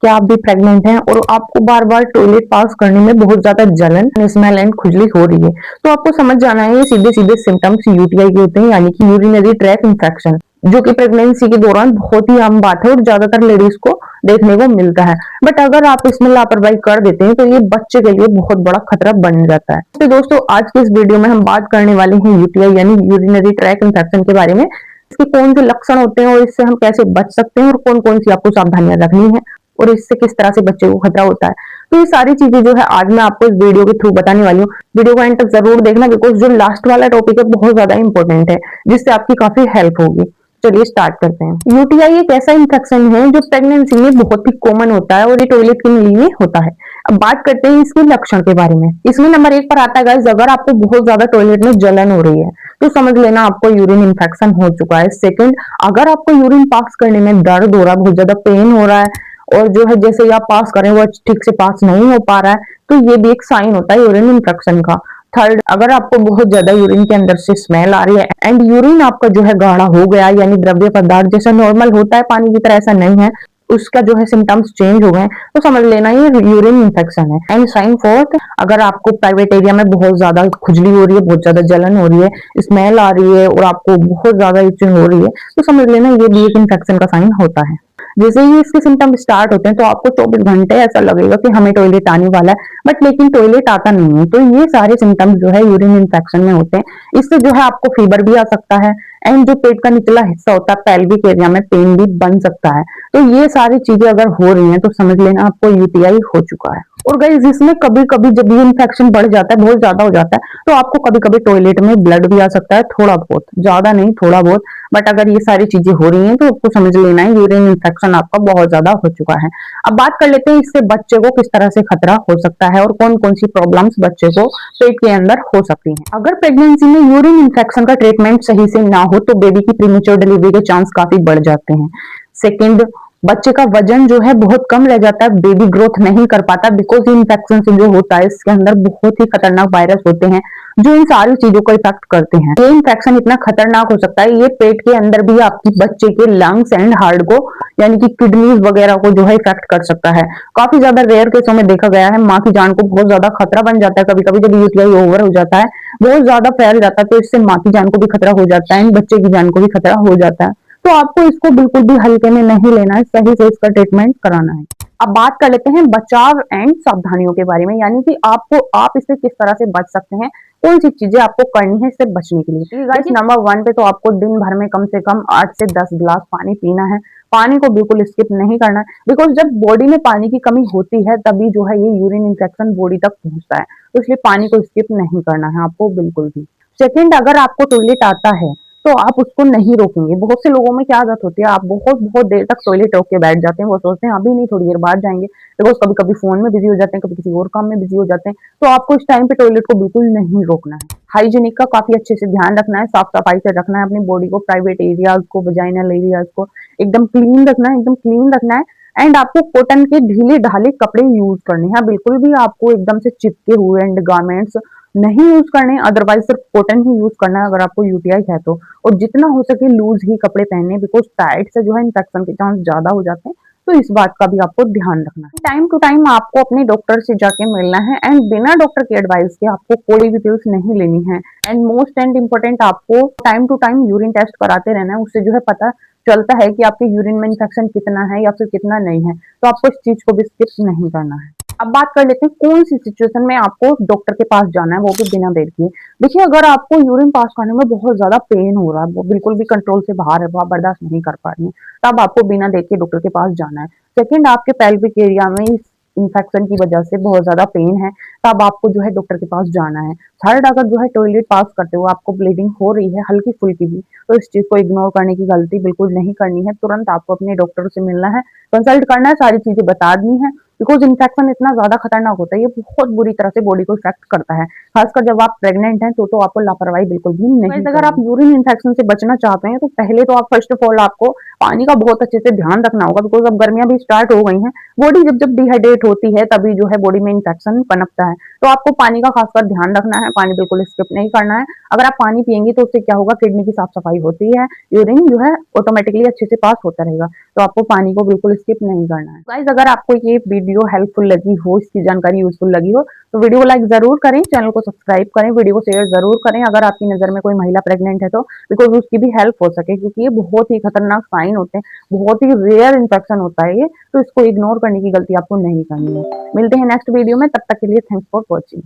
क्या आप भी प्रेग्नेंट हैं और आपको बार बार टॉयलेट पास करने में बहुत ज्यादा जलन, स्मेल एंड खुजली हो रही है, तो आपको समझ जाना है ये सीधे सीधे सिम्टम्स यूटीआई के होते हैं, यानी कि यूरिनरी ट्रैक इन्फेक्शन, जो कि प्रेगनेंसी के दौरान बहुत ही आम बात है और ज्यादातर लेडीज को देखने को मिलता है। बट अगर आप इसमें लापरवाही कर देते हैं तो ये बच्चे के लिए बहुत बड़ा खतरा बन जाता है। तो दोस्तों, आज के इस वीडियो में हम बात करने वाले हैं यूटीआई यानी यूरिनरी ट्रैक इन्फेक्शन के बारे में। इसके कौन से लक्षण होते हैं और इससे हम कैसे बच सकते हैं और कौन कौन सी आपको सावधानियां रखनी है और इससे किस तरह से बच्चे को खतरा होता है। तो ये सारी चीजें जो है आज मैं आपको इस वीडियो के थ्रू बताने वाली हूँ। वीडियो को एंड तक जरूर देखना, बिकॉज जो लास्ट वाला टॉपिक है बहुत ज्यादा इंपॉर्टेंट है, जिससे आपकी काफी हेल्प होगी। चलिए स्टार्ट करते हैं। यूटीआई एक ऐसा इन्फेक्शन है जो प्रेगनेंसी में बहुत ही कॉमन होता है और ये टॉयलेट की नली में होता है। अब बात करते हैं इसके लक्षण के बारे में। इसमें नंबर 1 पर आता है गाइस, अगर आपको बहुत ज्यादा टॉयलेट में जलन हो रही है तो समझ लेना आपको यूरिन इन्फेक्शन हो चुका है। सेकंड, अगर आपको यूरिन पास करने में दर्द हो रहा है, बहुत ज्यादा पेन हो रहा है और जो है जैसे आप पास करें वो ठीक से पास नहीं हो पा रहा है, तो ये भी एक साइन होता है यूरिन इन्फेक्शन का। थर्ड, अगर आपको बहुत ज्यादा यूरिन के अंदर से स्मेल आ रही है एंड यूरिन आपका जो है गाढ़ा हो गया, यानी द्रव्य पदार्थ जैसा नॉर्मल होता है पानी की तरह ऐसा नहीं है, उसका जो है सिम्टम्स चेंज हो गए, तो समझ लेना ये यूरिन इन्फेक्शन है। एंड साइन फोर्थ, अगर आपको प्राइवेट एरिया में बहुत ज्यादा खुजली हो रही है, बहुत ज्यादा जलन हो रही है, स्मेल आ रही है और आपको बहुत ज्यादा इचिंग हो रही है, तो समझ लेना ये भी एक इन्फेक्शन का साइन होता है। जैसे ही इसके सिम्टम स्टार्ट होते हैं तो आपको 24 घंटे ऐसा लगेगा कि हमें टॉयलेट आने वाला है, बट लेकिन टॉयलेट आता नहीं है। तो ये सारे सिम्टम्स जो है यूरिन इन्फेक्शन में होते हैं। इससे जो है आपको फीवर भी आ सकता है एंड जो पेट का निचला हिस्सा होता है पेल्विक एरिया में पेन भी बन सकता है। तो ये सारी चीजें अगर हो रही हैं तो समझ लेना आपको यूटीआई हो चुका है। और गाइस, इसमें कभी कभी जब ये इन्फेक्शन बढ़ जाता है, बहुत ज्यादा हो जाता है, तो आपको कभी कभी टॉयलेट में ब्लड भी आ सकता है, थोड़ा बहुत, ज्यादा नहीं थोड़ा बहुत। बट अगर ये सारी चीजें हो रही हैं तो आपको समझ लेना है यूरिन इन्फेक्शन आपका बहुत ज्यादा हो चुका है। अब बात कर लेते हैं इससे बच्चे को किस तरह से खतरा हो सकता है और कौन कौन सी प्रॉब्लम्स बच्चे को पेट के अंदर हो सकती हैं। अगर प्रेगनेंसी में यूरिन इन्फेक्शन का ट्रीटमेंट सही से ना हो तो बेबी की प्रीमेच्योर डिलीवरी के चांस काफी बढ़ जाते हैं। सेकेंड, बच्चे का वजन जो है बहुत कम रह जाता है, बेबी ग्रोथ नहीं कर पाता, बिकॉज इन्फेक्शन से जो होता है इसके अंदर बहुत ही खतरनाक वायरस होते हैं जो इन सारी चीजों को इफेक्ट करते हैं। ये इन्फेक्शन इतना खतरनाक हो सकता है, ये पेट के अंदर भी आपकी बच्चे के लंग्स एंड हार्ट को, यानी कि किडनीज वगैरह को जो है इफेक्ट कर सकता है। काफी ज्यादा रेयर केसों में देखा गया है, माँ की जान को बहुत ज्यादा खतरा बन जाता है। कभी कभी जब यूटीआई ओवर हो जाता है, बहुत ज्यादा फैल जाता है, तो इससे माँ की जान को भी खतरा हो जाता है, बच्चे की जान को भी खतरा हो जाता है। तो आपको इसको बिल्कुल भी हल्के में नहीं लेना है, सही से इसका ट्रीटमेंट कराना है। अब बात कर लेते हैं बचाव एंड सावधानियों के बारे में, यानी कि आप इससे किस तरह से बच सकते हैं, कौन सी चीजें आपको करनी है इससे बचने के लिए। गाइस, नंबर 1 पे तो आपको दिन भर में कम से कम 8 से 10 गिलास पानी पीना है। पानी को बिल्कुल स्किप नहीं करना है, बिकॉज जब बॉडी में पानी की कमी होती है तभी जो है ये यूरिन इन्फेक्शन बॉडी तक पहुंचता है, तो इसलिए पानी को स्किप नहीं करना है आपको बिल्कुल भी। सेकेंड, अगर आपको टॉयलेट आता है तो आप उसको नहीं रोकेंगे। बहुत से लोगों में क्या आदत होती है, आप बहुत बहुत देर तक टॉयलेट रोक के बैठ जाते हैं, वो सोचते हैं अभी नहीं थोड़ी देर बाद जाएंगे, बिकॉज कभी कभी फोन में बिजी हो जाते हैं, कभी किसी और काम में बिजी हो जाते हैं। तो आपको इस टाइम पे टॉयलेट को बिल्कुल नहीं रोकना है। हाइजीनिक का काफी अच्छे से ध्यान रखना है, साफ सफाई से रखना है अपनी बॉडी को, प्राइवेट एरियाज को, वजाइनल एरियाज को एकदम क्लीन रखना है, एकदम क्लीन रखना है। एंड आपको कॉटन के ढीले ढाले कपड़े यूज करने हैं, बिल्कुल भी आपको एकदम से चिपके हुए एंड गारमेंट्स नहीं यूज करने, अदरवाइज सिर्फ कॉटन ही यूज करना है अगर आपको यूटीआई है तो। और जितना हो सके लूज ही कपड़े पहने, बिकॉज टाइट से जो है इन्फेक्शन के चांस ज्यादा हो जाते हैं, तो इस बात का भी आपको ध्यान रखना है। टाइम टू टाइम आपको अपने डॉक्टर से जाके मिलना है एंड बिना डॉक्टर की एडवाइस के आपको कोई भी पिल्स नहीं लेनी है। एंड मोस्ट एंड इम्पोर्टेंट, आपको time to time urine test कराते रहना है, उससे जो है पता चलता है कि आपके यूरिन में इन्फेक्शन कितना है या फिर कितना नहीं है। तो आपको इस चीज को भी स्किप नहीं करना है। अब बात कर लेते हैं कौन सी सिचुएशन में आपको डॉक्टर के पास जाना है, वो भी बिना देर किए। देखिए, अगर आपको यूरिन पास करने में बहुत ज्यादा पेन हो रहा है, वो बिल्कुल भी कंट्रोल से बाहर है, वो आप बर्दाश्त नहीं कर पा रही हैं, तब आपको बिना देर के डॉक्टर के पास जाना है। सेकंड, आपके पेल्विक एरिया में इस इन्फेक्शन की वजह से बहुत ज्यादा पेन है, तब आपको जो है डॉक्टर के पास जाना है। थर्ड, अगर जो है टॉयलेट पास करते हुए आपको ब्लीडिंग हो रही है हल्की फुल्की भी, तो इस चीज को इग्नोर करने की गलती बिल्कुल नहीं करनी है। तुरंत आपको अपने डॉक्टर से मिलना है, कंसल्ट करना है, सारी चीजें बता दी है, बिकॉज इन्फेक्शन इतना ज्यादा खतरनाक होता है, ये बहुत बुरी तरह से बॉडी को इफेक्ट करता है। खासकर जब आप प्रेग्नेंट हैं तो आपको लापरवाही बिल्कुल भी नहीं करनी। अगर आप यूरिन इन्फेक्शन से बचना चाहते हैं तो पहले तो आप फर्स्ट ऑफ ऑल आपको पानी का बहुत अच्छे से ध्यान रखना होगा, बिकॉज अब गर्मियां भी स्टार्ट हो गई हैं। बॉडी जब जब डिहाइड्रेट होती है तभी जो है बॉडी में इन्फेक्शन पनपता है। तो आपको पानी का खासकर ध्यान रखना है, पानी बिल्कुल स्किप नहीं करना है। अगर आप पानी पिएंगे तो उससे क्या होगा, किडनी की साफ सफाई होती है, यूरिन जो है ऑटोमेटिकली अच्छे से पास होता रहेगा। तो आपको पानी को बिल्कुल स्किप नहीं करना है। गाइस, अगर आपको ये वीडियो हेल्पफुल लगी हो, इसकी जानकारी यूजफुल लगी हो तो वीडियो को लाइक जरूर करें, चैनल को सब्सक्राइब करें, वीडियो को शेयर जरूर करें अगर आपकी नजर में कोई महिला प्रेग्नेंट है तो, बिकॉज उसकी भी हेल्प हो सके, क्योंकि ये बहुत ही खतरनाक साइन होते हैं, बहुत ही रेयर इन्फेक्शन होता है ये, तो इसको इग्नोर करने की गलती आपको नहीं करनी है। मिलते हैं नेक्स्ट वीडियो में, तब तक के लिए थैंक्स फॉर वॉचिंग।